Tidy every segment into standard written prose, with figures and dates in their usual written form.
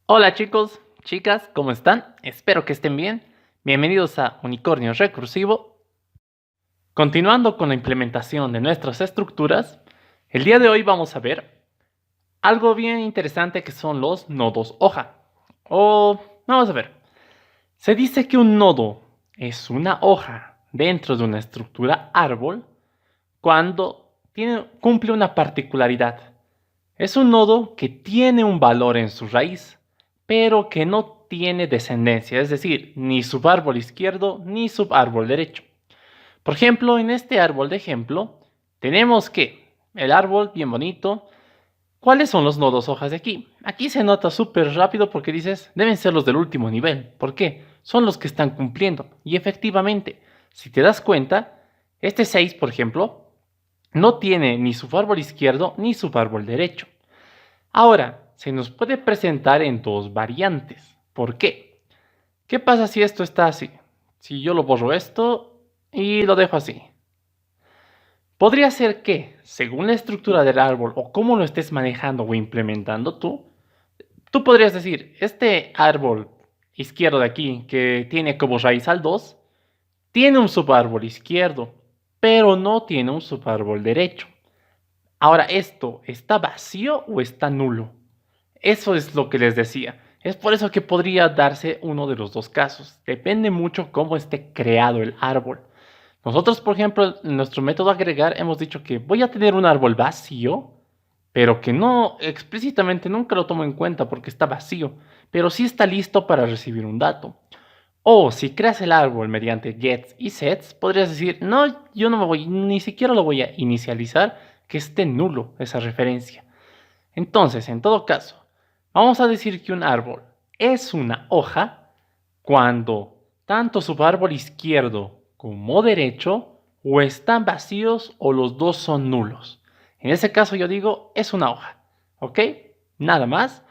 Hola chicos, chicas, ¿cómo están? Espero que estén bien. Bienvenidos a Unicornio Recursivo. Continuando con la implementación de nuestras estructuras, el día de hoy vamos a ver algo bien interesante que son los nodos hoja. Vamos a ver, se dice que un nodo es una hoja dentro de una estructura árbol cuando cumple una particularidad. Es un nodo que tiene un valor en su raíz, pero que no tiene descendencia, es decir, ni subárbol izquierdo ni subárbol derecho. Por ejemplo, en este árbol de ejemplo, tenemos que el árbol bien bonito. ¿Cuáles son los nodos hojas de aquí? Aquí se nota súper rápido porque dices, deben ser los del último nivel. ¿Por qué? Son los que están cumpliendo. Y efectivamente, si te das cuenta, este 6, por ejemplo, no tiene ni subárbol izquierdo ni subárbol derecho. Ahora, se nos puede presentar en dos variantes. ¿Por qué? ¿Qué pasa si esto está así? Si yo lo borro esto y lo dejo así. Podría ser que, según la estructura del árbol o cómo lo estés manejando o implementando tú podrías decir, este árbol izquierdo de aquí, que tiene como raíz al 2, tiene un subárbol izquierdo, pero no tiene un subárbol derecho. Ahora, ¿esto está vacío o está nulo? Eso es lo que les decía. Es por eso que podría darse uno de los dos casos. Depende mucho cómo esté creado el árbol. Nosotros, por ejemplo, en nuestro método agregar hemos dicho que voy a tener un árbol vacío, pero que no explícitamente nunca lo tomo en cuenta porque está vacío, pero sí está listo para recibir un dato. O si creas el árbol mediante gets y sets, podrías decir, no, yo no me voy, ni siquiera lo voy a inicializar, que esté nulo esa referencia. Entonces, en todo caso, vamos a decir que un árbol es una hoja cuando tanto su árbol izquierdo como derecho o están vacíos o los dos son nulos. En ese caso yo digo es una hoja, ¿ok? Nada más.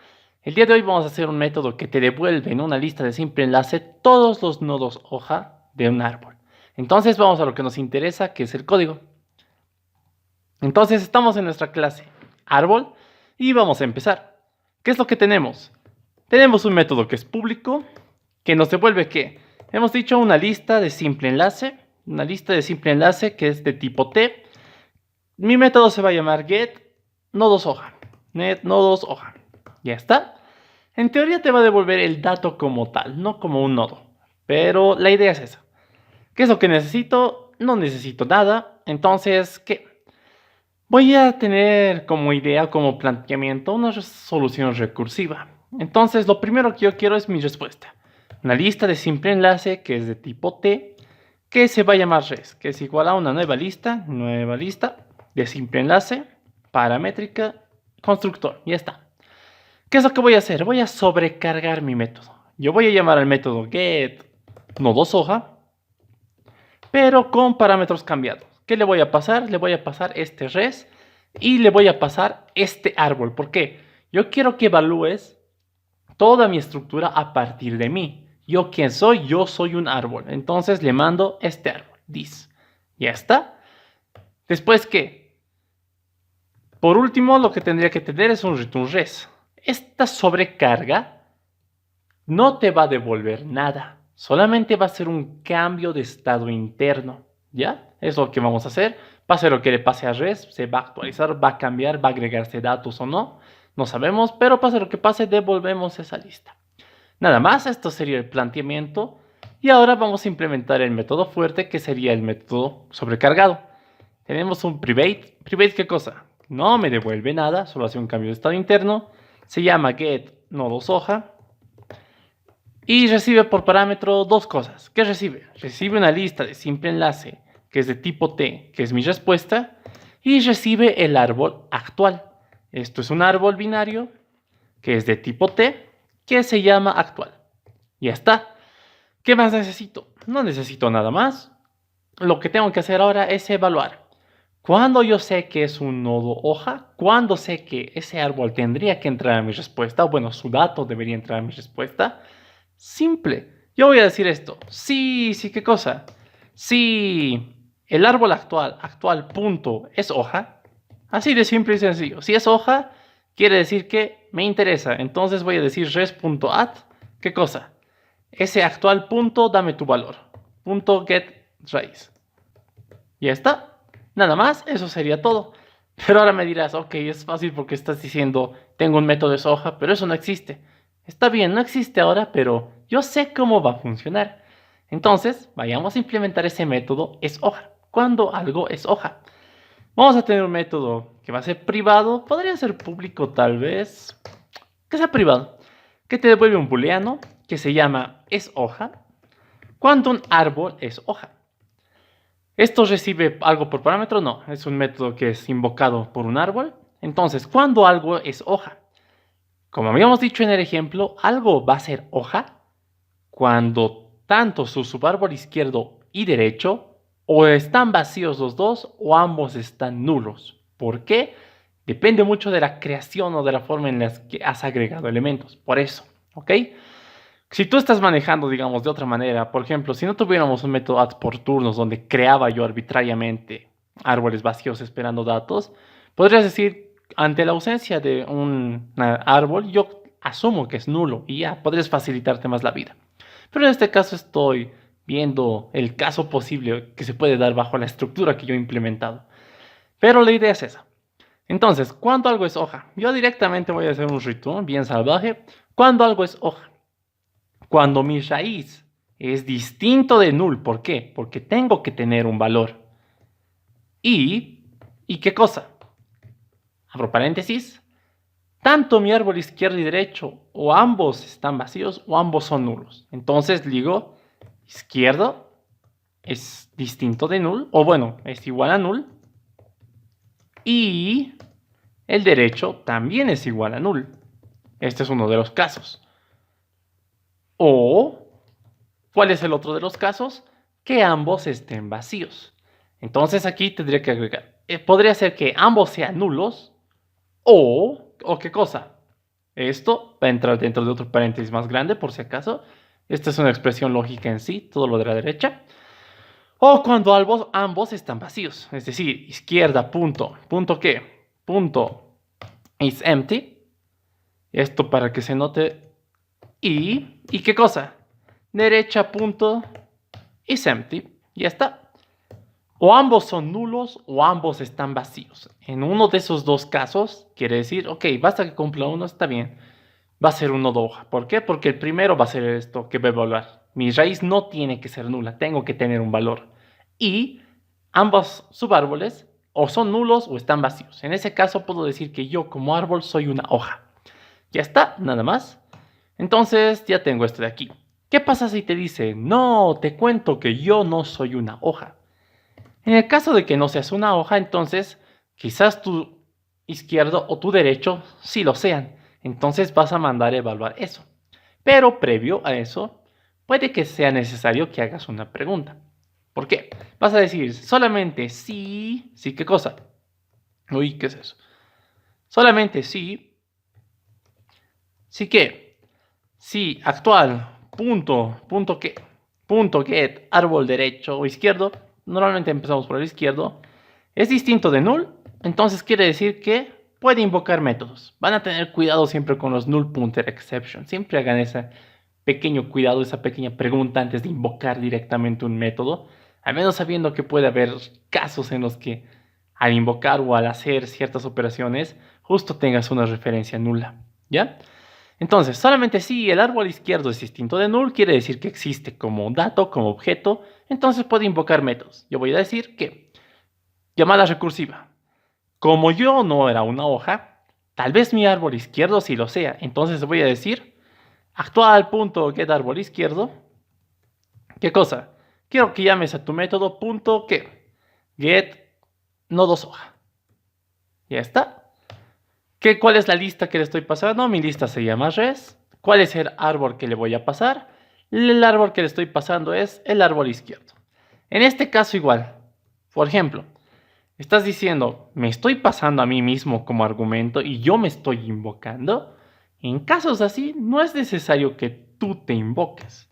El día de hoy vamos a hacer un método que te devuelve en una lista de simple enlace todos los nodos hoja de un árbol. Entonces vamos a lo que nos interesa, que es el código. Entonces estamos en nuestra clase árbol y vamos a empezar. ¿Qué es lo que tenemos? Tenemos un método que es público, que nos devuelve ¿qué? Hemos dicho una lista de simple enlace, que es de tipo T. Mi método se va a llamar get nodos hoja, net nodos hoja. Ya está. En teoría te va a devolver el dato como tal, no como un nodo. Pero la idea es esa. ¿Qué es lo que necesito? No necesito nada. Entonces, ¿qué? Voy a tener como idea, como planteamiento, una solución recursiva. Entonces, lo primero que yo quiero es mi respuesta. Una lista de simple enlace que es de tipo T, que se va a llamar res, que es igual a una nueva lista de simple enlace, paramétrica, constructor. Ya está. ¿Qué es lo que voy a hacer? Voy a sobrecargar mi método. Yo voy a llamar al método get nodos hoja, pero con parámetros cambiados. ¿Qué le voy a pasar? Le voy a pasar este res y le voy a pasar este árbol. ¿Por qué? Yo quiero que evalúes toda mi estructura a partir de mí. ¿Yo quién soy? Yo soy un árbol. Entonces le mando este árbol, this. Ya está. Después, ¿qué? Por último, lo que tendría que tener es un return res. Esta sobrecarga no te va a devolver nada. Solamente va a ser un cambio de estado interno. ¿Ya? Es lo que vamos a hacer. Pase lo que le pase a res, se va a actualizar, va a cambiar, va a agregarse datos o no. No sabemos, pero pase lo que pase, devolvemos esa lista. Nada más, esto sería el planteamiento. Y ahora vamos a implementar el método fuerte, que sería el método sobrecargado. Tenemos un private. ¿Private qué cosa? No me devuelve nada, solo hace un cambio de estado interno. Se llama get nodos hoja. Y recibe por parámetro dos cosas. ¿Qué recibe? Recibe una lista de simple enlace que es de tipo T, que es mi respuesta, y recibe el árbol actual. Esto es un árbol binario que es de tipo T, que se llama actual. Ya está. ¿Qué más necesito? No necesito nada más. Lo que tengo que hacer ahora es evaluar. ¿Cuándo yo sé que es un nodo hoja? ¿Cuándo sé que ese árbol tendría que entrar a mi respuesta? Bueno, su dato debería entrar a mi respuesta. Simple. Yo voy a decir esto. Sí, ¿qué cosa? Si el árbol actual punto, es hoja. Así de simple y sencillo. Si es hoja, quiere decir que me interesa. Entonces voy a decir res.add, ¿qué cosa? Ese actual punto, dame tu valor. Punto get raíz. Ya está. Nada más, eso sería todo. Pero ahora me dirás, ok, es fácil porque estás diciendo, tengo un método de hoja, pero eso no existe. Está bien, no existe ahora, pero yo sé cómo va a funcionar. Entonces, vayamos a implementar ese método es hoja. Cuando algo es hoja. Vamos a tener un método que va a ser privado, podría ser público tal vez, que sea privado, que te devuelve un booleano que se llama es hoja, cuando un árbol es hoja. ¿Esto recibe algo por parámetro? No, es un método que es invocado por un árbol. Entonces, cuando algo es hoja, como habíamos dicho en el ejemplo, algo va a ser hoja cuando tanto su subárbol izquierdo y derecho o están vacíos los dos o ambos están nulos. ¿Por qué? Depende mucho de la creación o de la forma en la que has agregado elementos. Por eso, ¿ok? Si tú estás manejando, digamos, de otra manera, por ejemplo, si no tuviéramos un método add por turnos donde creaba yo arbitrariamente árboles vacíos esperando datos, podrías decir, ante la ausencia de un árbol, yo asumo que es nulo y ya podrías facilitarte más la vida. Pero en este caso estoy viendo el caso posible que se puede dar bajo la estructura que yo he implementado. Pero la idea es esa. Entonces, ¿cuándo algo es hoja? Yo directamente voy a hacer un return bien salvaje. ¿Cuándo algo es hoja? Cuando mi raíz es distinto de null. ¿Por qué? Porque tengo que tener un valor. ¿Y qué cosa? Abro paréntesis. Tanto mi árbol izquierdo y derecho o ambos están vacíos o ambos son nulos. Entonces digo, izquierdo es distinto de null, o bueno, es igual a null. Y el derecho también es igual a null. Este es uno de los casos. O, ¿cuál es el otro de los casos? Que ambos estén vacíos. Entonces aquí tendría que agregar. Podría ser que ambos sean nulos. ¿O qué cosa? Esto va a entrar dentro de otro paréntesis más grande, por si acaso. Esta es una expresión lógica en sí, todo lo de la derecha. O cuando ambos están vacíos. Es decir, izquierda, punto. ¿Punto qué? Punto is empty. Esto para que se note. ¿Y qué cosa? Derecha, punto is empty. Ya está. O ambos son nulos o ambos están vacíos. En uno de esos dos casos, quiere decir, ok, basta que cumpla uno, está bien. Va a ser un nodo hoja. ¿Por qué? Porque el primero va a ser esto que va a evaluar. Mi raíz no tiene que ser nula, tengo que tener un valor. Y ambos subárboles o son nulos o están vacíos. En ese caso puedo decir que yo como árbol soy una hoja. Ya está, nada más. Entonces ya tengo esto de aquí. ¿Qué pasa si te dice, no, te cuento que yo no soy una hoja? En el caso de que no seas una hoja, entonces quizás tu izquierdo o tu derecho sí lo sean. Entonces vas a mandar a evaluar eso. Pero previo a eso, puede que sea necesario que hagas una pregunta. ¿Por qué? Vas a decir solamente sí, sí, ¿qué cosa? Uy, ¿qué es eso? Solamente sí, sí que, sí, actual, punto qué, punto get, árbol derecho o izquierdo, normalmente empezamos por el izquierdo, es distinto de null, entonces quiere decir que puede invocar métodos. Van a tener cuidado siempre con los null pointer exception, siempre hagan ese pequeño cuidado, esa pequeña pregunta antes de invocar directamente un método, al menos sabiendo que puede haber casos en los que al invocar o al hacer ciertas operaciones, justo tengas una referencia nula, ¿ya? Entonces, solamente si el árbol izquierdo es distinto de null, quiere decir que existe como dato, como objeto, entonces puede invocar métodos. Yo voy a decir que, llamada recursiva, como yo no era una hoja, tal vez mi árbol izquierdo sí lo sea, entonces voy a decir, actual.getArbol izquierdo, ¿qué cosa? Quiero que llames a tu método punto que get nodos hoja. Ya está. ¿Cuál es la lista que le estoy pasando? Mi lista se llama res. ¿Cuál es el árbol que le voy a pasar? El árbol que le estoy pasando es el árbol izquierdo. En este caso igual. Por ejemplo, estás diciendo, me estoy pasando a mí mismo como argumento y yo me estoy invocando. En casos así, no es necesario que tú te invoques.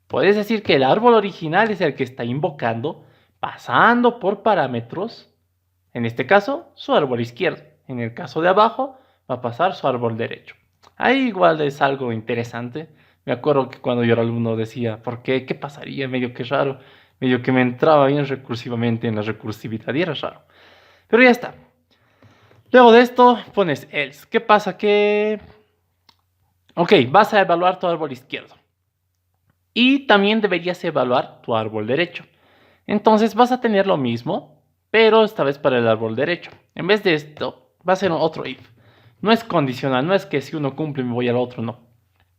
Puedes decir que el árbol original es el que está invocando, pasando por parámetros, en este caso, su árbol izquierdo. En el caso de abajo, va a pasar su árbol derecho. Ahí igual es algo interesante. Me acuerdo que cuando yo era alumno decía, ¿por qué? ¿Qué pasaría? Medio que raro. Medio que me entraba bien recursivamente en la recursividad y era raro. Pero ya está. Luego de esto pones else. ¿Qué pasa? Que... Ok, vas a evaluar tu árbol izquierdo. Y también deberías evaluar tu árbol derecho. Entonces vas a tener lo mismo, pero esta vez para el árbol derecho. En vez de esto, va a ser otro if. No es condicional, no es que si uno cumple me voy al otro, no.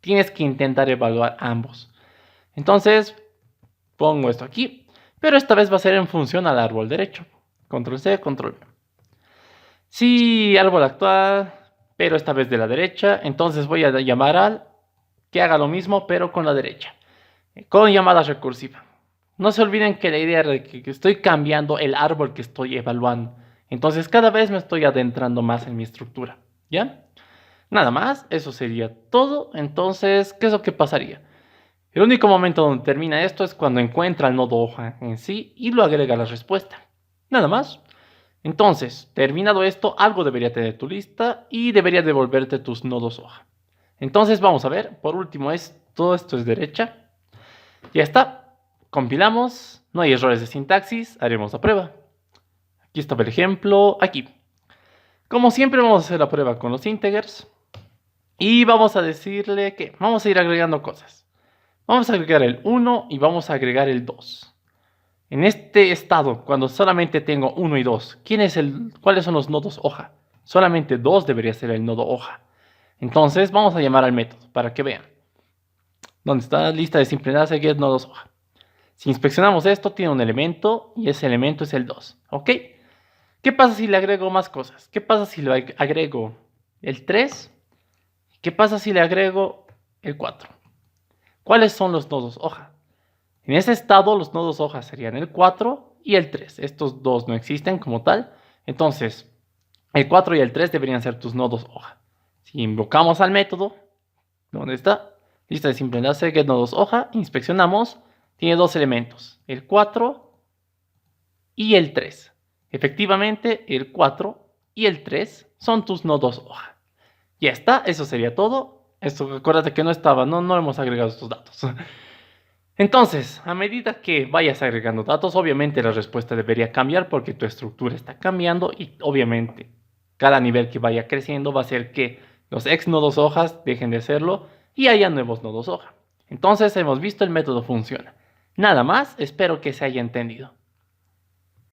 Tienes que intentar evaluar ambos. Entonces, pongo esto aquí, pero esta vez va a ser en función al árbol derecho. Control C, control V. Sí, árbol actual, pero esta vez de la derecha. Entonces voy a llamar al que haga lo mismo, pero con la derecha. Con llamada recursiva. No se olviden que la idea es que estoy cambiando el árbol que estoy evaluando. Entonces cada vez me estoy adentrando más en mi estructura. ¿Ya? Nada más, eso sería todo. Entonces, ¿qué es lo que pasaría? El único momento donde termina esto es cuando encuentra el nodo hoja en sí y lo agrega a la respuesta. Nada más. Entonces, terminado esto, algo debería tener tu lista y debería devolverte tus nodos hoja. Entonces vamos a ver, por último todo esto es derecha. Ya está, compilamos, no hay errores de sintaxis, haremos la prueba. Aquí estaba el ejemplo, aquí. Como siempre vamos a hacer la prueba con los integers. Y vamos a decirle que vamos a ir agregando cosas. Vamos a agregar el 1 y vamos a agregar el 2. En este estado, cuando solamente tengo 1 y 2, ¿cuáles son los nodos hoja? Solamente 2 debería ser el nodo hoja. Entonces vamos a llamar al método para que vean. ¿Dónde está la lista de simple enlace que es nodos hoja? Si inspeccionamos esto, tiene un elemento y ese elemento es el 2. ¿Ok? ¿Qué pasa si le agrego más cosas? ¿Qué pasa si le agrego el 3? ¿Qué pasa si le agrego el 4? ¿Cuáles son los nodos hoja? En ese estado, los nodos hoja serían el 4 y el 3. Estos dos no existen como tal. Entonces, el 4 y el 3 deberían ser tus nodos hoja. Si invocamos al método, ¿dónde está? Lista de simple enlace, get nodos hoja, inspeccionamos. Tiene dos elementos, el 4 y el 3. Efectivamente, el 4 y el 3 son tus nodos hoja. Ya está, eso sería todo. Esto, acuérdate que no hemos agregado estos datos. Entonces, a medida que vayas agregando datos, obviamente la respuesta debería cambiar porque tu estructura está cambiando y obviamente cada nivel que vaya creciendo va a hacer que los ex nodos hojas dejen de serlo y haya nuevos nodos hoja. Entonces hemos visto el método funciona. Nada más, espero que se haya entendido.